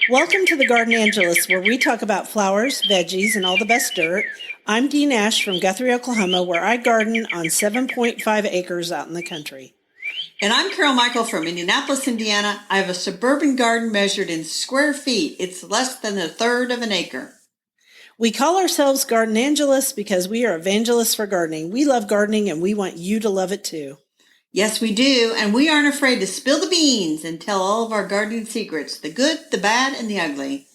Welcome to the Garden Angelus, where we talk about flowers, veggies, and all the best dirt. I'm Dee Nash from Guthrie, Oklahoma, where I garden on 7.5 acres out in the country. And I'm Carol Michael from Indianapolis, Indiana. I have a suburban garden measured in square feet. It's less than a third of an acre. We call ourselves Garden Angelus because we are evangelists for gardening. We love gardening and we want you to love it too. Yes, we do. And we aren't afraid to spill the beans and tell all of our gardening secrets, the good, the bad, and the ugly.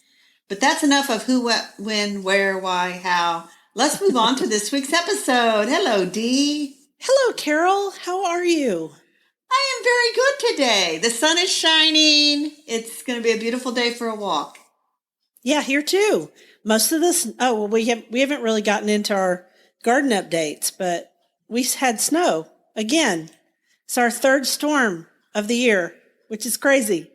But that's enough of who, what, when, where, why, how. Let's move on to this week's episode. Hello, Dee. Hello, Carol. How are you? I am very good today. The sun is shining. It's going to be a beautiful day for a walk. Yeah, here too. Most of this, we haven't really gotten into our garden updates, but we had snow again. It's our third storm of the year, which is crazy.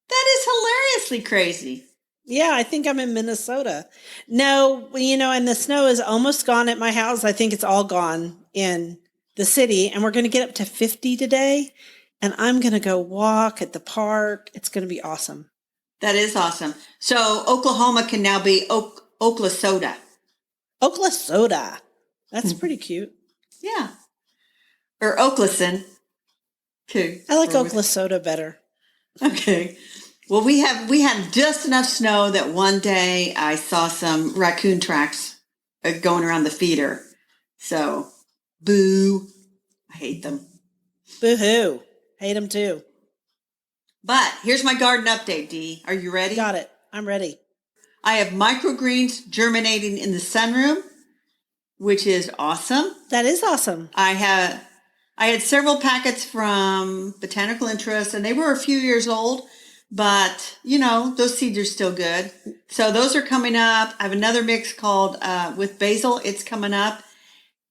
That is hilariously crazy. Yeah, I think I'm in Minnesota. No, and the snow is almost gone at my house. I think it's all gone in the city, and we're going to get up to 50 today, and I'm going to go walk at the park. It's going to be awesome. That is awesome. So Oklahoma can now be Oklasoda. Oklasoda. That's pretty cute. Yeah. Or Oklason, too. I like Oklasoda better. Okay. Well, we had just enough snow that one day I saw some raccoon tracks going around the feeder. So, boo. I hate them. Boo-hoo. Hate them too. But here's my garden update, Dee. Are you ready? Got it. I'm ready. I have microgreens germinating in the sunroom, which is awesome. That is awesome. I had several packets from Botanical Interest, and they were a few years old, but, those seeds are still good. So those are coming up. I have another mix called with basil. It's coming up.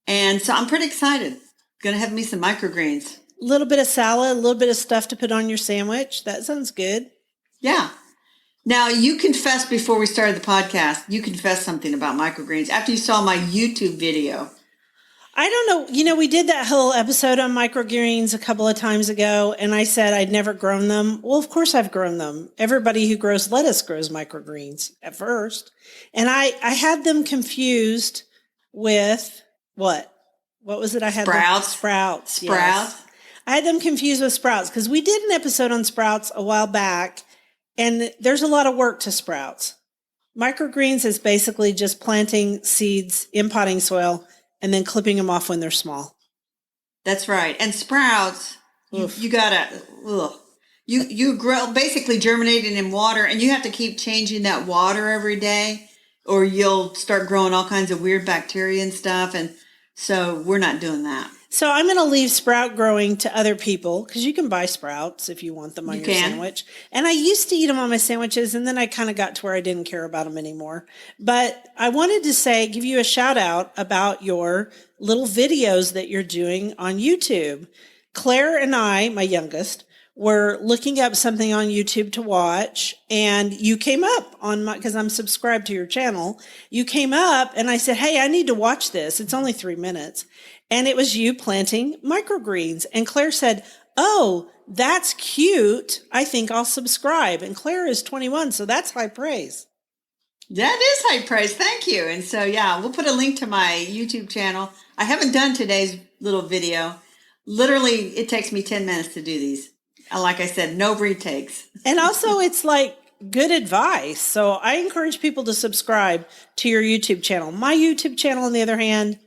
And so I'm pretty excited. Going to have me some microgreens. A little bit of salad, a little bit of stuff to put on your sandwich. That sounds good. Yeah. Now, you confessed before we started the podcast, you confessed something about microgreens after you saw my YouTube video. I don't know. We did that whole episode on microgreens a couple of times ago, and I said I'd never grown them. Well, of course I've grown them. Everybody who grows lettuce grows microgreens at first. And I had them confused with what? What was it I had? Sprouts. Yes. I had them confused with sprouts because we did an episode on sprouts a while back, and there's a lot of work to sprouts. Microgreens is basically just planting seeds in potting soil and then clipping them off when they're small. That's right. And sprouts, you gotta, you grow basically germinating in water, and you have to keep changing that water every day, or you'll start growing all kinds of weird bacteria and stuff. And so we're not doing that. So I'm going to leave sprout growing to other people because you can buy sprouts if you want them on your sandwich. And I used to eat them on my sandwiches, and then I kind of got to where I didn't care about them anymore. But I wanted to give you a shout out about your little videos that you're doing on YouTube. Claire and I, my youngest, were looking up something on YouTube to watch, and you came up on because I'm subscribed to your channel. You came up and I said, hey, I need to watch this. It's only 3 minutes. And it was you planting microgreens. And Claire said, oh, that's cute. I think I'll subscribe. And Claire is 21, so that's high praise. That is high praise. Thank you. And so, we'll put a link to my YouTube channel. I haven't done today's little video. Literally, it takes me 10 minutes to do these. Like I said, no retakes. And also, it's like good advice. So I encourage people to subscribe to your YouTube channel. My YouTube channel, on the other hand,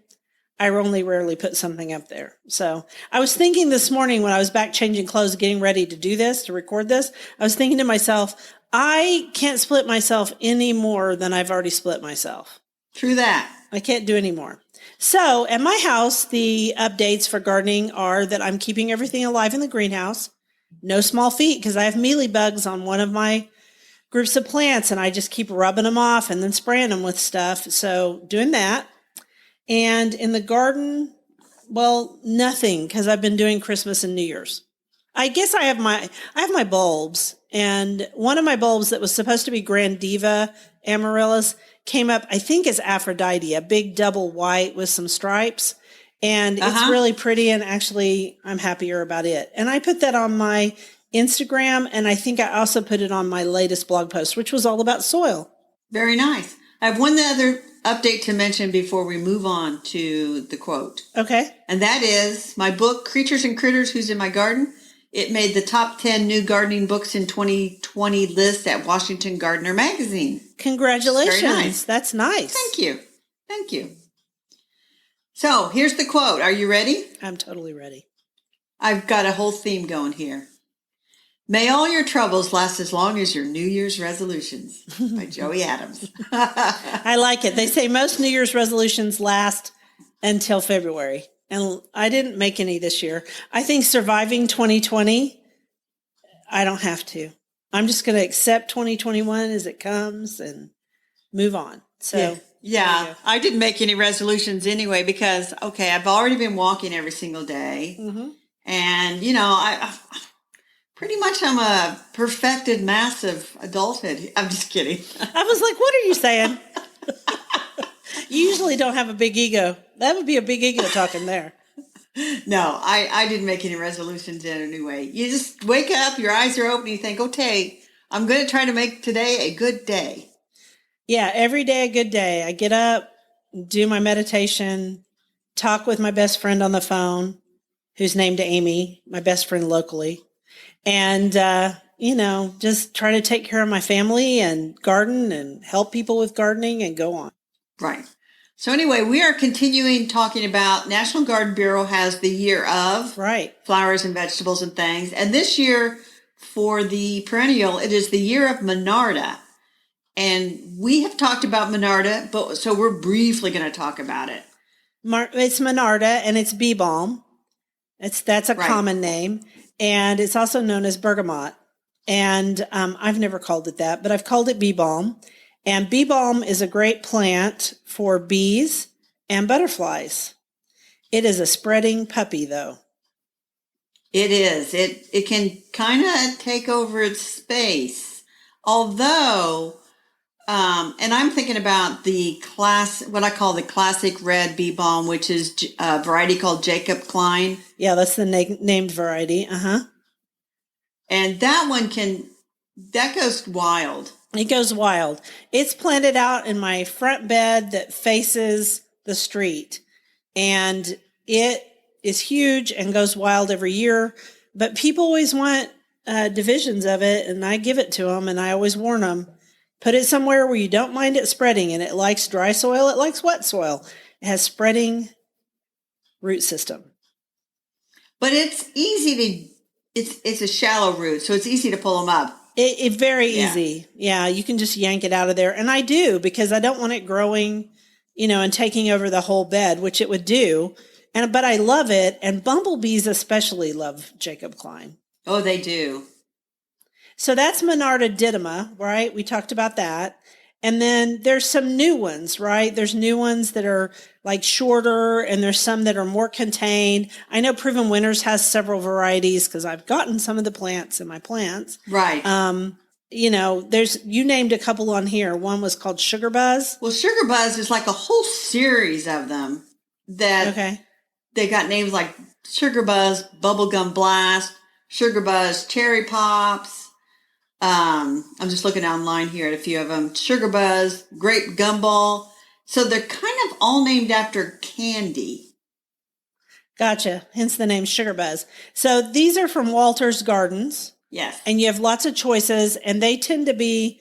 I only rarely put something up there. So I was thinking this morning when I was back changing clothes, getting ready to do this, to record this, I was thinking to myself, I can't split myself any more than I've already split myself. True that. I can't do any more. So at my house, the updates for gardening are that I'm keeping everything alive in the greenhouse. No small feet because I have mealybugs on one of my groups of plants, and I just keep rubbing them off and then spraying them with stuff. So doing that. And in the garden, well, nothing because I've been doing Christmas and New Year's. I guess I have my bulbs, and one of my bulbs that was supposed to be Grandiva amaryllis came up, I think, as Aphrodite, a big double white with some stripes. And it's really pretty, and actually I'm happier about it. And I put that on my Instagram, and I think I also put it on my latest blog post, which was all about soil. Very nice. I have one other update to mention before we move on to the quote. Okay. And that is my book, Creatures and Critters, Who's in My Garden. It made the top 10 new gardening books in 2020 list at Washington Gardener Magazine. Congratulations. Very nice. That's nice. Thank you. Thank you. So here's the quote. Are you ready? I'm totally ready. I've got a whole theme going here. May all your troubles last as long as your New Year's resolutions by Joey Adams. I like it. They say most New Year's resolutions last until February. And I didn't make any this year. I think surviving 2020, I don't have to. I'm just going to accept 2021 as it comes and move on. So yeah, I didn't make any resolutions anyway because, okay, I've already been walking every single day. Mm-hmm. And, you know, I pretty much I'm a perfected mass of adulthood. I'm just kidding. I was like, what are you saying? You usually don't have a big ego. That would be a big ego talking there. No, I didn't make any resolutions in anyway. You just wake up, your eyes are open, you think, okay, I'm going to try to make today a good day. Yeah, every day a good day. I get up, do my meditation, talk with my best friend on the phone, who's named Amy, my best friend locally. And, you know, just try to take care of my family and garden and help people with gardening and go on. Right. So anyway, we are continuing talking about National Garden Bureau has the year of flowers and vegetables and things. And this year for the perennial, it is the year of monarda. And we have talked about monarda, but so we're briefly going to talk about it. It's monarda and it's bee balm. That's a common name. And it's also known as bergamot. And I've never called it that, but I've called it bee balm. And bee balm is a great plant for bees and butterflies. It is a spreading puppy, though. It is. It can kind of take over its space. Although, and I'm thinking about what I call the classic red bee balm, which is a variety called Jacob Klein. Yeah, that's the named variety. Uh-huh. And that goes wild. It goes wild. It's planted out in my front bed that faces the street. And it is huge and goes wild every year. But people always want divisions of it, and I give it to them, and I always warn them. Put it somewhere where you don't mind it spreading, and it likes dry soil. It likes wet soil. It has spreading root system. But it's easy it's a shallow root, so it's easy to pull them up. It's very easy. Yeah, you can just yank it out of there. And I do, because I don't want it growing, and taking over the whole bed, which it would do. But I love it. And bumblebees especially love Jacob Klein. Oh, they do. So that's Monarda didyma, right? We talked about that. And then there's some new ones, right? There's new ones that are like shorter, and there's some that are more contained. I know Proven Winners has several varieties because I've gotten some of the plants in my plants. Right. You named a couple on here. One was called Sugar Buzz. Well, Sugar Buzz is like a whole series of them that they got names like Sugar Buzz, Bubblegum Blast, Sugar Buzz, Cherry Pops. I'm just looking online here at a few of them. Sugar Buzz, Grape Gumball. So they're kind of all named after candy. Gotcha. Hence the name Sugar Buzz. So these are from Walter's Gardens. Yes. And you have lots of choices, and they tend to be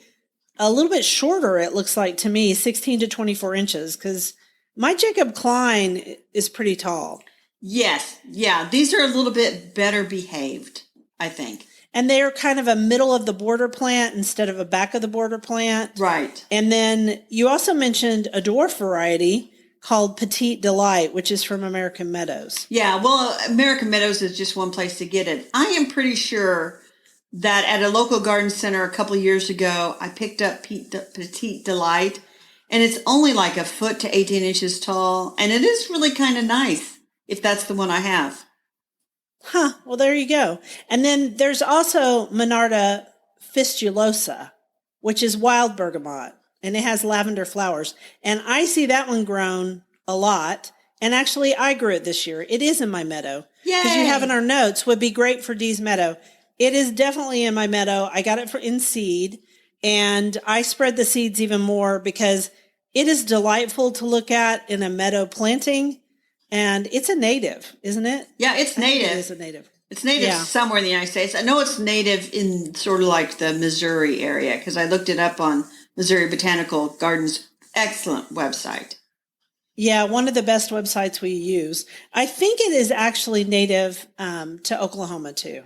a little bit shorter, it looks like to me, 16 to 24 inches, because my Jacob Klein is pretty tall. Yes. Yeah. These are a little bit better behaved, I think. And they're kind of a middle of the border plant instead of a back of the border plant. Right. And then you also mentioned a dwarf variety called Petite Delight, which is from American Meadows. Yeah, well, American Meadows is just one place to get it. I am pretty sure that at a local garden center a couple of years ago, I picked up Petite Delight, and it's only like a foot to 18 inches tall. And it is really kind of nice if that's the one I have. Huh. Well, there you go. And then there's also Monarda fistulosa, which is wild bergamot, and it has lavender flowers. And I see that one grown a lot. And actually, I grew it this year. It is in my meadow. Yay! Because you have in our notes would be great for Dee's meadow. It is definitely in my meadow. I got it in seed, and I spread the seeds even more because it is delightful to look at in a meadow planting, and it's a native, isn't it? Yeah, it's native. It is a native. It's native somewhere in the United States. I know it's native in sort of like the Missouri area because I looked it up on Missouri Botanical Gardens. Excellent website. Yeah, one of the best websites we use. I think it is actually native to Oklahoma too.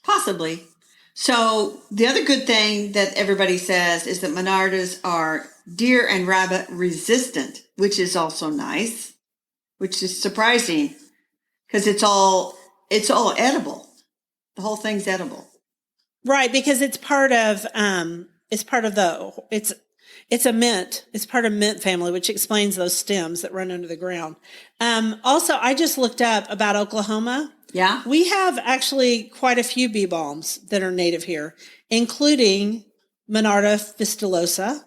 Possibly. So the other good thing that everybody says is that monardas are deer and rabbit resistant, which is also nice, which is surprising because it's all edible. The whole thing's edible. Right, because it's part of it's a mint. It's part of mint family, which explains those stems that run under the ground. Also, I just looked up about Oklahoma. Yeah. We have actually quite a few bee balms that are native here, including Monarda fistulosa.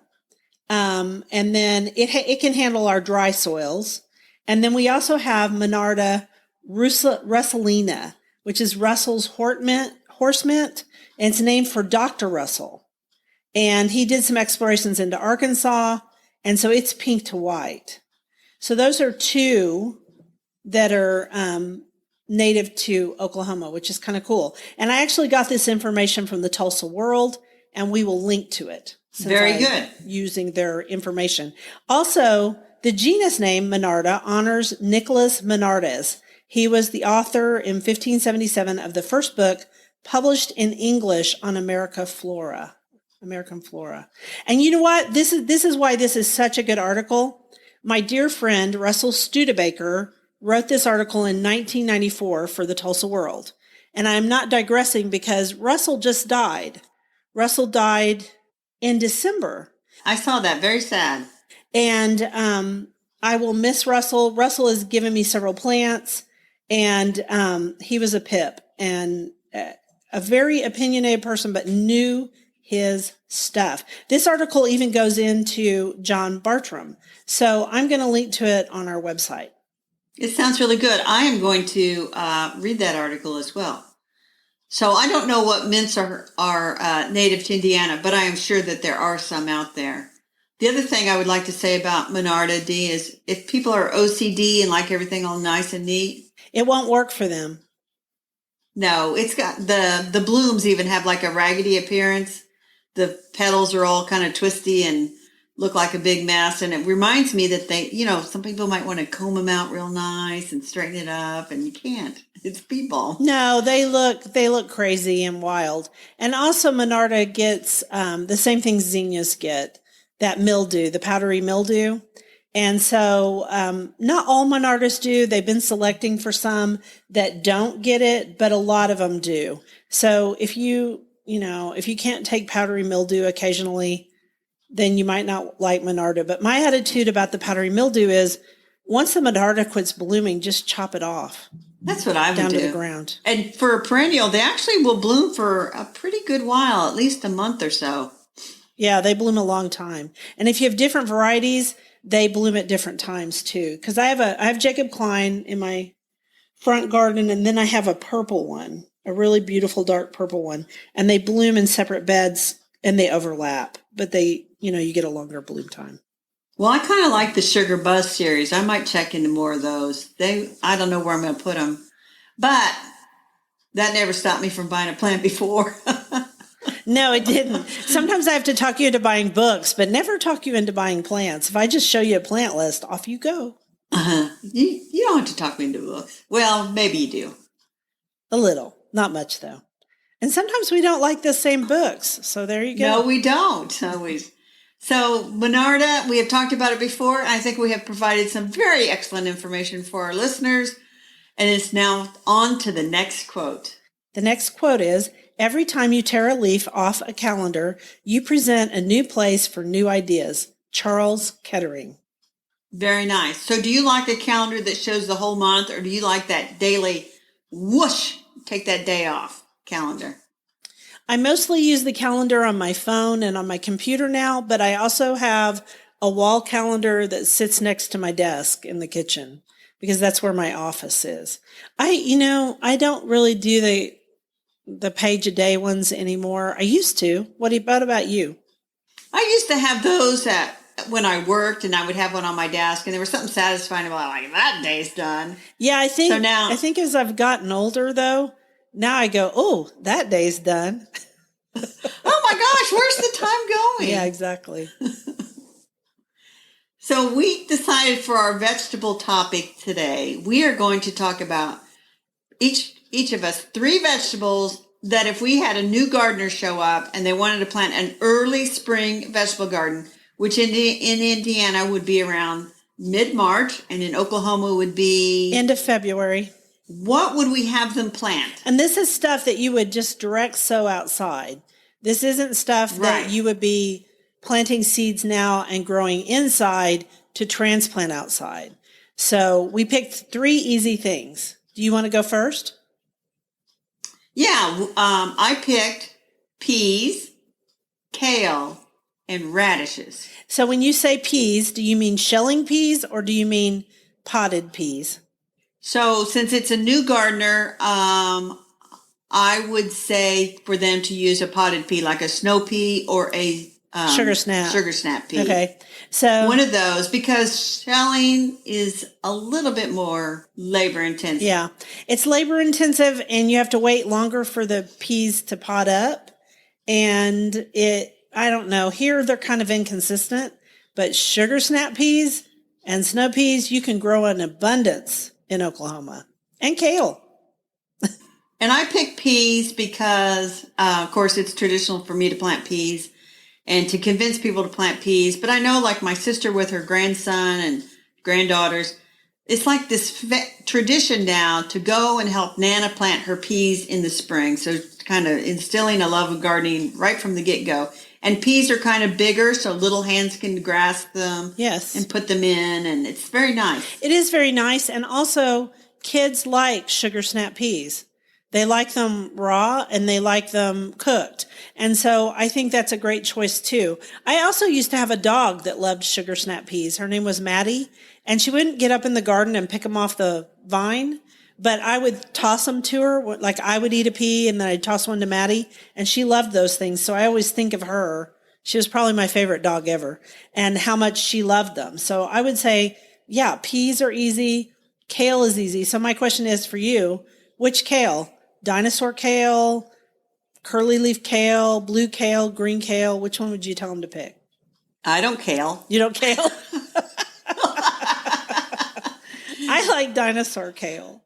And then it can handle our dry soils. And then we also have Monarda russelina, which is Russell's horse mint, and it's named for Dr. Russell. And he did some explorations into Arkansas, and so it's pink to white. So those are two that are native to Oklahoma, which is kind of cool. And I actually got this information from the Tulsa World, and we will link to it. Very good. Using their information. Also, the genus name Monarda honors Nicholas Monardes. He was the author in 1577 of the first book published in English on American flora. And you know what? This is why this is such a good article. My dear friend, Russell Studebaker, wrote this article in 1994 for the Tulsa World. And I'm not digressing because Russell just died. Russell died in December. I saw that. Very sad. And I will miss Russell. Russell has given me several plants, and he was a pip and a very opinionated person, but knew his stuff. This article even goes into John Bartram. So I'm going to link to it on our website. It sounds really good. I am going to read that article as well. So I don't know what mints are native to Indiana, but I am sure that there are some out there. The other thing I would like to say about Monarda, Dee, is if people are OCD and like everything all nice and neat, it won't work for them. No, it's got the blooms even have like a raggedy appearance. The petals are all kind of twisty and look like a big mess. And it reminds me that some people might want to comb them out real nice and straighten it up, and you can't. It's people. No, they look crazy and wild. And also Monarda gets the same thing zinnias get, that mildew, the powdery mildew. And so not all Monardas do. They've been selecting for some that don't get it, but a lot of them do. So if you can't take powdery mildew occasionally, then you might not like Monarda. But my attitude about the powdery mildew is once the Monarda quits blooming, just chop it off. That's what I would down do. To the ground. And for a perennial, they actually will bloom for a pretty good while, at least a month or so. Yeah, they bloom a long time. And if you have different varieties, they bloom at different times too. Because I have Jacob Klein in my front garden, and then I have a purple one, a really beautiful dark purple one, and they bloom in separate beds and they overlap. But you get a longer bloom time. Well, I kind of like the Sugar Buzz series. I might check into more of those. I don't know where I'm going to put them, but that never stopped me from buying a plant before. No, it didn't. Sometimes I have to talk you into buying books, but never talk you into buying plants. If I just show you a plant list, off you go. Uh-huh. You don't have to talk me into books. Well, maybe you do. A little. Not much, though. And sometimes we don't like the same books. So there you go. No, we don't always. So, Monarda, we have talked about it before. I think we have provided some very excellent information for our listeners. And it's now on to the next quote. The next quote is, every time you tear a leaf off a calendar, you present a new place for new ideas. Charles Kettering. Very nice. So do you like a calendar that shows the whole month, or do you like that daily whoosh, take that day off calendar? I mostly use the calendar on my phone and on my computer now, but I also have a wall calendar that sits next to my desk in the kitchen because that's where my office is. I don't really do the page a day ones anymore. I used to. What about you? I used to have those when I worked, and I would have one on my desk, and there was something satisfying about like that day's done. Yeah, I think as I've gotten older though, now I go, oh, that day's done. Oh my gosh, where's the time going? Yeah, exactly. So we decided for our vegetable topic today, we are going to talk about each of us 3 vegetables that if we had a new gardener show up and they wanted to plant an early spring vegetable garden, which in Indiana would be around mid-March and in Oklahoma would be end of February. What would we have them plant? And this is stuff that you would just direct sow outside. This isn't stuff that you would be planting seeds now and growing inside to transplant outside. So we picked 3 easy things. Do you want to go first? Yeah, I picked peas, kale, and radishes. So when you say peas, do you mean shelling peas or do you mean potted peas? So since it's a new gardener, I would say for them to use a potted pea, like a snow pea or a sugar snap pea. Okay. So one of those, because shelling is a little bit more labor intensive. Yeah. It's labor intensive and you have to wait longer for the peas to pot up. And I don't know, here they're kind of inconsistent, but sugar snap peas and snow peas, you can grow in abundance in Oklahoma, and kale. And I picked peas because, of course, it's traditional for me to plant peas and to convince people to plant peas. But I know, like my sister with her grandson and granddaughters, it's like this tradition now to go and help Nana plant her peas in the spring. So kind of instilling a love of gardening right from the get-go. And peas are kind of bigger, so little hands can grasp them. Yes. And put them in, and it's very nice. It is very nice. And also, kids like sugar snap peas. They like them raw and they like them cooked. And so I think that's a great choice too. I also used to have a dog that loved sugar snap peas. Her name was Maddie, and she wouldn't get up in the garden and pick them off the vine, but I would toss them to her. Like I would eat a pea and then I'd toss one to Maddie, and she loved those things. So I always think of her. She was probably my favorite dog ever, and how much she loved them. So I would say, yeah, peas are easy. Kale is easy. So my question is for you, which kale? Dinosaur kale, curly leaf kale, blue kale, green kale. Which one would you tell them to pick? I don't kale. You don't kale? I like dinosaur kale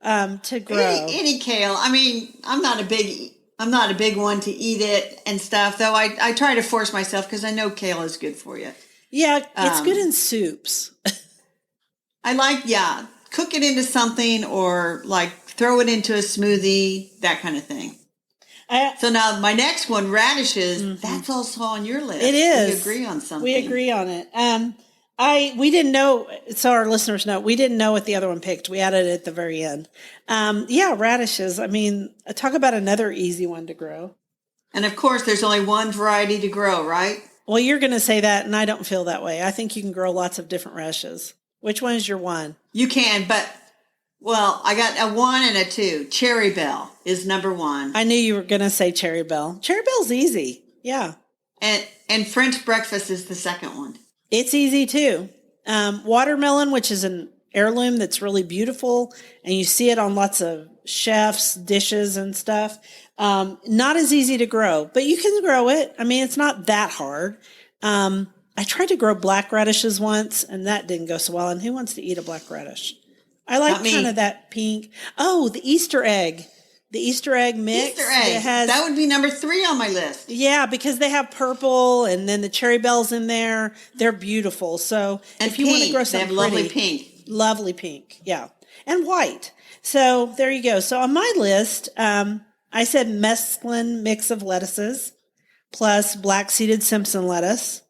to grow. Any kale. I mean, I'm not a big one to eat it and stuff, though I try to force myself because I know kale is good for you. Yeah, it's good in soups. I like, cook it into something or like throw it into a smoothie, that kind of thing. So now my next one, radishes, that's also on your list. It is. We agree on something. We agree on it. We didn't know, so our listeners know, we didn't know what the other one picked. We added it at the very end. Radishes. I mean, talk about another easy one to grow. And of course, there's only one variety to grow, right? Well, you're going to say that, and I don't feel that way. I think you can grow lots of different radishes. Which one is your one? You can, but, well, I got a 1 and a 2. Cherry Bell is number 1. I knew you were going to say Cherry Bell. Cherry Bell's easy. Yeah. And French Breakfast is the second one. It's easy too. Watermelon, which is an heirloom that's really beautiful, and you see it on lots of chefs' dishes and stuff. Not as easy to grow, but you can grow it. I mean, it's not that hard. I tried to grow black radishes once, and that didn't go so well. And who wants to eat a black radish? I like kind of that pink. Oh, the Easter egg. The Easter egg mix. Easter egg. That would be number 3 on my list. Yeah, because they have purple and then the cherry bells in there. They're beautiful. So and if you want to grow something they have pretty, lovely pink. Lovely pink. Yeah. And white. So there you go. So on my list, I said mesclun mix of lettuces plus black-seeded Simpson lettuce.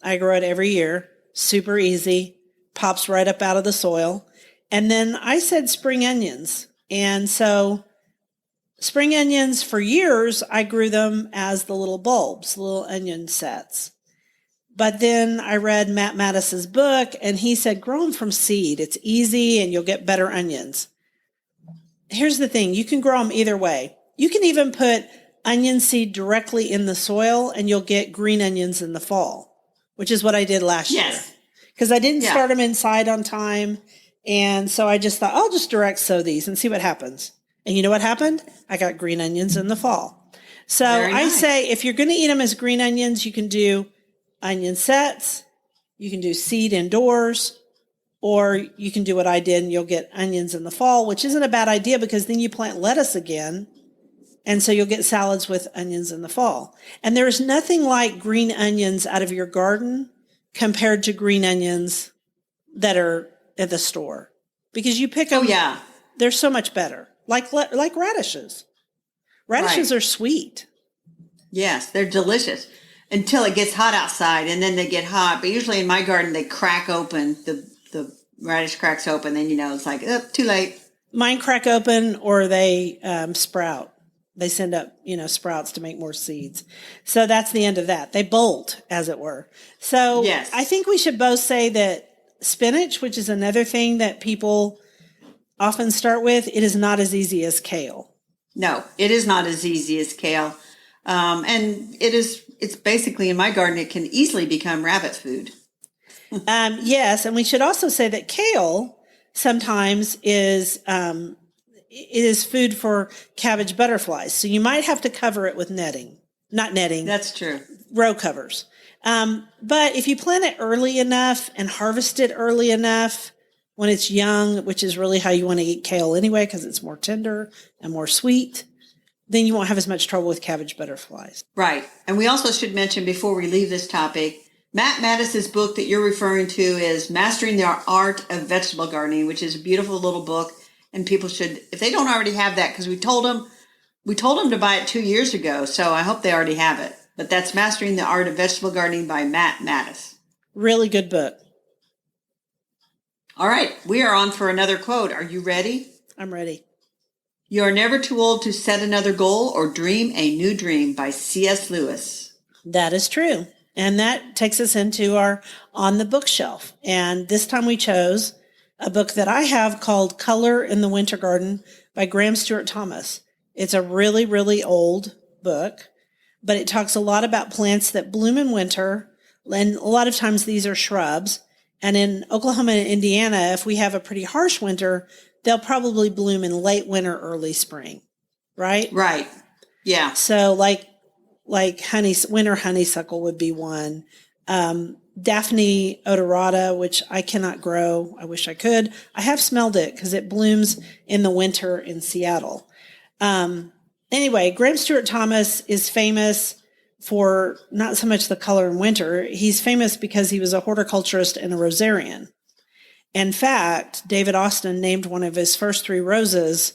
I grow it every year. Super easy. Pops right up out of the soil. And then I said spring onions. And so spring onions, for years, I grew them as the little bulbs, little onion sets. But then I read Matt Mattis's book, and he said, grow them from seed. It's easy, and you'll get better onions. Here's the thing. You can grow them either way. You can even put onion seed directly in the soil and you'll get green onions in the fall, which is what I did last year. Because I didn't start them inside on time. And so I just thought, I'll just direct sow these and see what happens. And you know what happened? I got green onions in the fall. So I say if you're going to eat them as green onions, you can do onion sets, you can do seed indoors, or you can do what I did and you'll get onions in the fall, which isn't a bad idea because then you plant lettuce again. And so you'll get salads with onions in the fall. And there's nothing like green onions out of your garden compared to green onions that are at the store. Because you pick them, they're so much better. Like radishes. Radishes are sweet. Yes, they're delicious until it gets hot outside, and then they get hot. But usually in my garden, they crack open. The radish cracks open, then it's like, too late. Mine crack open, or they sprout. They send up, sprouts to make more seeds. So that's the end of that. They bolt, as it were. So I think we should both say that spinach, which is another thing that people often start with, it is not as easy as kale. No, it is not as easy as kale. And it's basically in my garden, it can easily become rabbit food. Yes. And we should also say that kale sometimes is food for cabbage butterflies. So you might have to cover it with netting, not netting. That's true. Row covers. But if you plant it early enough and harvest it early enough when it's young, which is really how you want to eat kale anyway, because it's more tender and more sweet, then you won't have as much trouble with cabbage butterflies. Right. And we also should mention before we leave this topic, Matt Mattis's book that you're referring to is Mastering the Art of Vegetable Gardening, which is a beautiful little book. And people should, if they don't already have that, because we told them to buy it 2 years ago. So I hope they already have it. But that's Mastering the Art of Vegetable Gardening by Matt Mattis. Really good book. All right. We are on for another quote. Are you ready? I'm ready. You are never too old to set another goal or dream a new dream by C.S. Lewis. That is true. And that takes us into our On the Bookshelf. And this time we chose a book that I have called Color in the Winter Garden by Graham Stewart Thomas. It's a really, really old book, but it talks a lot about plants that bloom in winter. And a lot of times these are shrubs. And in Oklahoma and Indiana, if we have a pretty harsh winter, they'll probably bloom in late winter, early spring, right? Right. Yeah. So like winter honeysuckle would be one. Daphne odorata, which I cannot grow. I wish I could. I have smelled it because it blooms in the winter in Seattle. Anyway, Graham Stewart Thomas is famous for not so much the color in winter. He's famous because he was a horticulturist and a rosarian. In fact, David Austin named one of his first 3 roses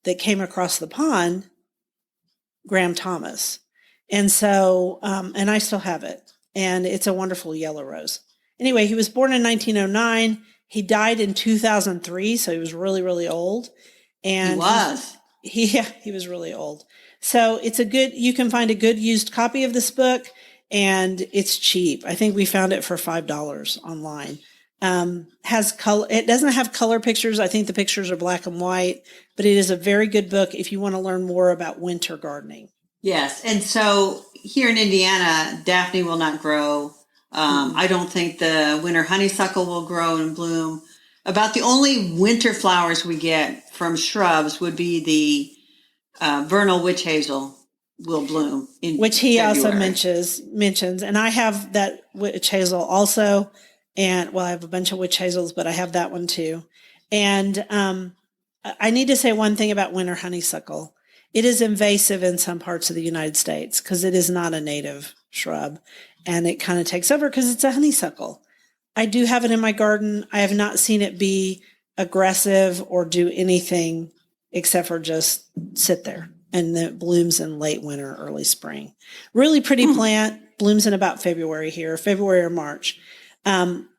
that came across the pond Graham Thomas. And so, and I still have it. And it's a wonderful yellow rose. Anyway, he was born in 1909. He died in 2003, so he was really, really old. And he was. He was really old. So you can find a good used copy of this book, and it's cheap. I think we found it for $5 online. Has color. It doesn't have color pictures. I think the pictures are black and white, but it is a very good book if you want to learn more about winter gardening. Yes. And so here in Indiana, Daphne will not grow. I don't think the winter honeysuckle will grow and bloom. About the only winter flowers we get from shrubs would be the vernal witch hazel will bloom in which he February. Also mentions. And I have that witch hazel also. And I have a bunch of witch hazels, but I have that one too. And I need to say one thing about winter honeysuckle. It is invasive in some parts of the United States because it is not a native shrub, and it kind of takes over because it's a honeysuckle. I do have it in my garden. I have not seen it be aggressive or do anything except for just sit there. And it blooms in late winter, early spring. Really pretty plant, blooms in about February or March. I'm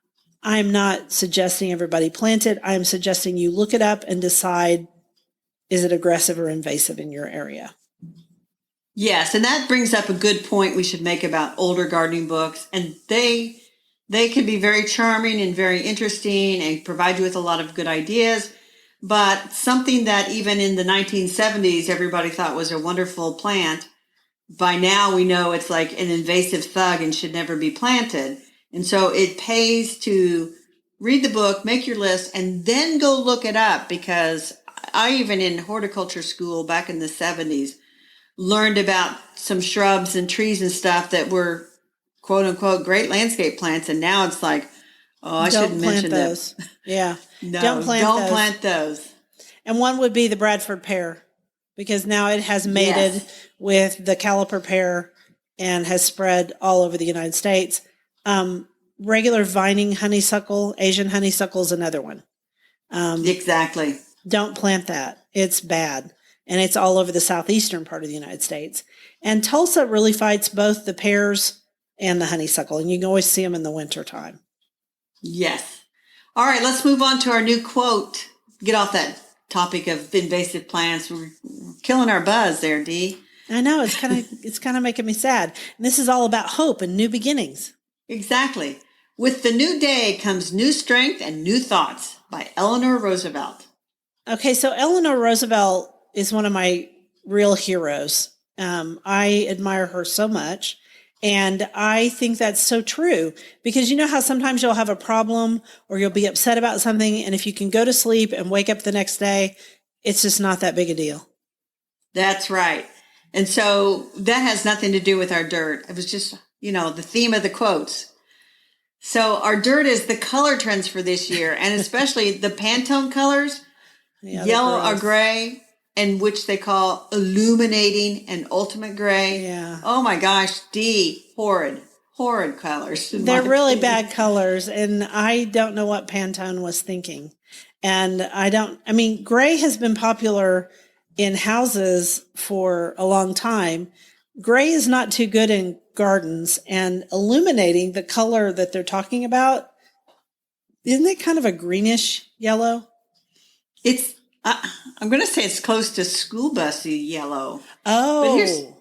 not suggesting everybody plant it. I'm suggesting you look it up and decide, is it aggressive or invasive in your area? Yes, and that brings up a good point we should make about older gardening books. And they can be very charming and very interesting and provide you with a lot of good ideas. But something that even in the 1970s, everybody thought was a wonderful plant, by now we know it's like an invasive thug and should never be planted. And so it pays to read the book, make your list, and then go look it up, because I even in horticulture school back in the 70s learned about some shrubs and trees and stuff that were quote unquote great landscape plants. And now it's like, oh, I shouldn't mention those. Yeah. No, don't plant those. And one would be the Bradford pear, because now it has mated with the caliper pear and has spread all over the United States. Regular vining honeysuckle, Asian honeysuckle is another one. Exactly. Don't plant that. It's bad. And it's all over the southeastern part of the United States. And Tulsa really fights both the pears and the honeysuckle, and you can always see them in the wintertime. Yes. All right, let's move on to our new quote. Get off that topic of invasive plants. We're killing our buzz there, Dee. I know, it's kind of making me sad. And this is all about hope and new beginnings. Exactly. With the new day comes new strength and new thoughts, by Eleanor Roosevelt. Okay, so Eleanor Roosevelt is one of my real heroes. I admire her so much. And I think that's so true, because you know how sometimes you'll have a problem or you'll be upset about something, and if you can go to sleep and wake up the next day, it's just not that big a deal. That's right. And so that has nothing to do with our dirt. It was just, the theme of the quotes. So our dirt is the color trends for this year, and especially the Pantone colors, yellow or gray, and which they call illuminating and ultimate gray. Yeah. Oh my gosh, Dee, horrid colors. They're really bad colors, and I don't know what Pantone was thinking. And gray has been popular in houses for a long time. Gray is not too good in gardens, and illuminating, the color that they're talking about, isn't it kind of a greenish yellow? It's, I'm going to say it's close to school busy yellow. Oh.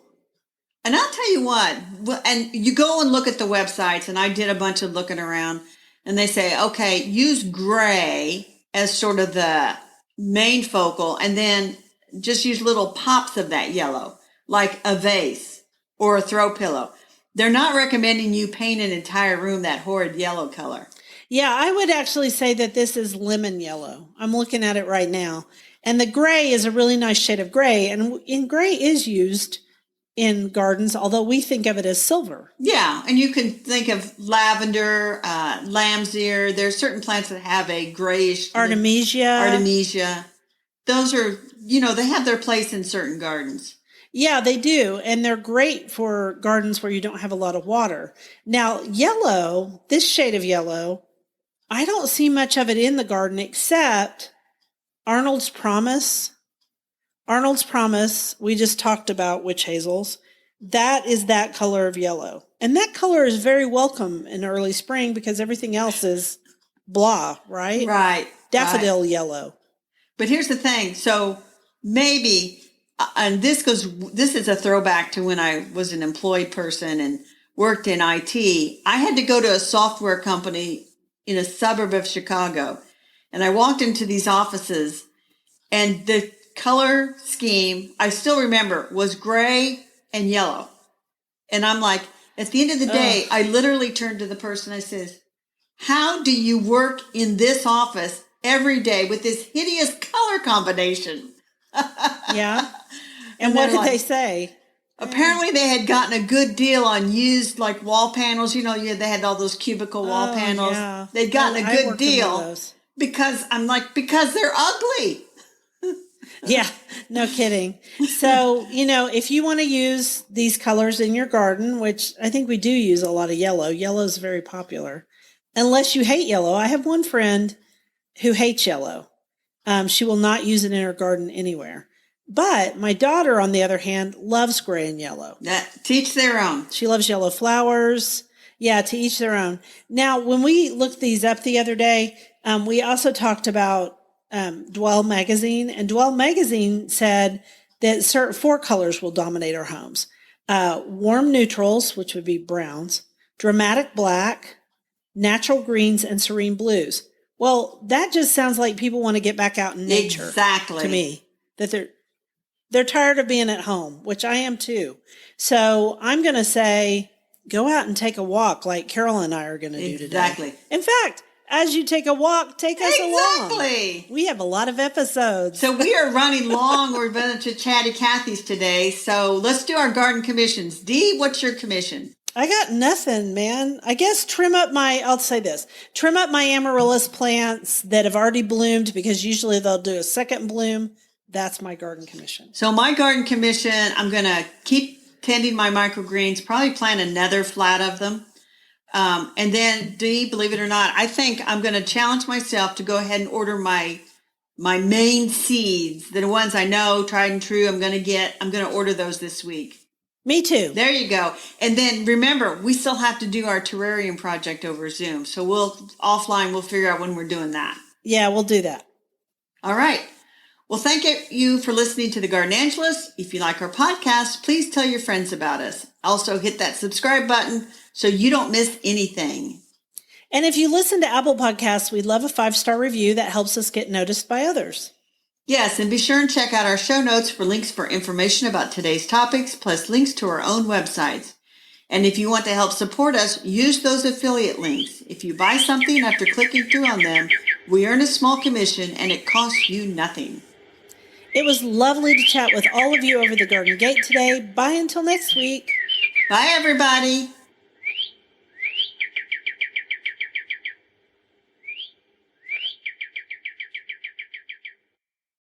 And I'll tell you what, and you go and look at the websites, and I did a bunch of looking around, and they say, okay, use gray as sort of the main focal, and then just use little pops of that yellow, like a vase or a throw pillow. They're not recommending you paint an entire room that horrid yellow color. Yeah, I would actually say that this is lemon yellow. I'm looking at it right now. And the gray is a really nice shade of gray. And gray is used in gardens, although we think of it as silver. Yeah, and you can think of lavender, lamb's ear. There's certain plants that have a grayish... Artemisia. Those are, they have their place in certain gardens. Yeah, they do. And they're great for gardens where you don't have a lot of water. Now, yellow, this shade of yellow, I don't see much of it in the garden except Arnold's Promise. Arnold's Promise, we just talked about witch hazels. That is that color of yellow. And that color is very welcome in early spring because everything else is blah, right? Right. Daffodil yellow. But here's the thing. So maybe, and this is a throwback to when I was an employed person and worked in IT. I had to go to a software company in a suburb of Chicago. And I walked into these offices, and the color scheme, I still remember, was gray and yellow. And I'm like, at the end of the day, I literally turned to the person. I says, how do you work in this office every day with this hideous color combination? Yeah. And what did they say? Apparently they had gotten a good deal on used wall panels. They had all those cubicle wall panels. Yeah. They'd gotten a good deal because they're ugly. Yeah, no kidding. So, if you want to use these colors in your garden, which I think we do use a lot of yellow. Yellow is very popular. Unless you hate yellow. I have one friend who hates yellow. She will not use it in her garden anywhere. But my daughter, on the other hand, loves gray and yellow. Teach their own. She loves yellow flowers. Yeah, to each their own. Now, when we looked these up the other day, we also talked about Dwell Magazine. And Dwell Magazine said that certain 4 colors will dominate our homes. Warm neutrals, which would be browns, dramatic black, natural greens, and serene blues. Well, that just sounds like people want to get back out in nature. Exactly. To me, that they're tired of being at home, which I am too. So I'm going to say, go out and take a walk like Carol and I are going to do today. Exactly. In fact, as you take a walk, take us along. Exactly. We have a lot of episodes. So we are running long. We're going to Chatty Cathy's today. So let's do our garden commissions. Dee, what's your commission? I got nothing, man. I guess I'll say this, trim up my amaryllis plants that have already bloomed, because usually they'll do a second bloom. That's my garden commission. So my garden commission, I'm going to keep tending my microgreens, probably plant another flat of them. And then, Dee, believe it or not, I think I'm going to challenge myself to go ahead and order my main seeds, the ones I know, tried and true, I'm going to order those this week. Me too. There you go. And then remember, we still have to do our terrarium project over Zoom. So we'll figure out when we're doing that. Yeah, we'll do that. All right. Well, thank you for listening to The Garden Angelist. If you like our podcast, please tell your friends about us. Also, hit that subscribe button so you don't miss anything. And if you listen to Apple Podcasts, we'd love a 5-star review that helps us get noticed by others. Yes, and be sure and check out our show notes for links for information about today's topics, plus links to our own websites. And if you want to help support us, use those affiliate links. If you buy something after clicking through on them, we earn a small commission and it costs you nothing. It was lovely to chat with all of you over the garden gate today. Bye until next week. Bye, everybody.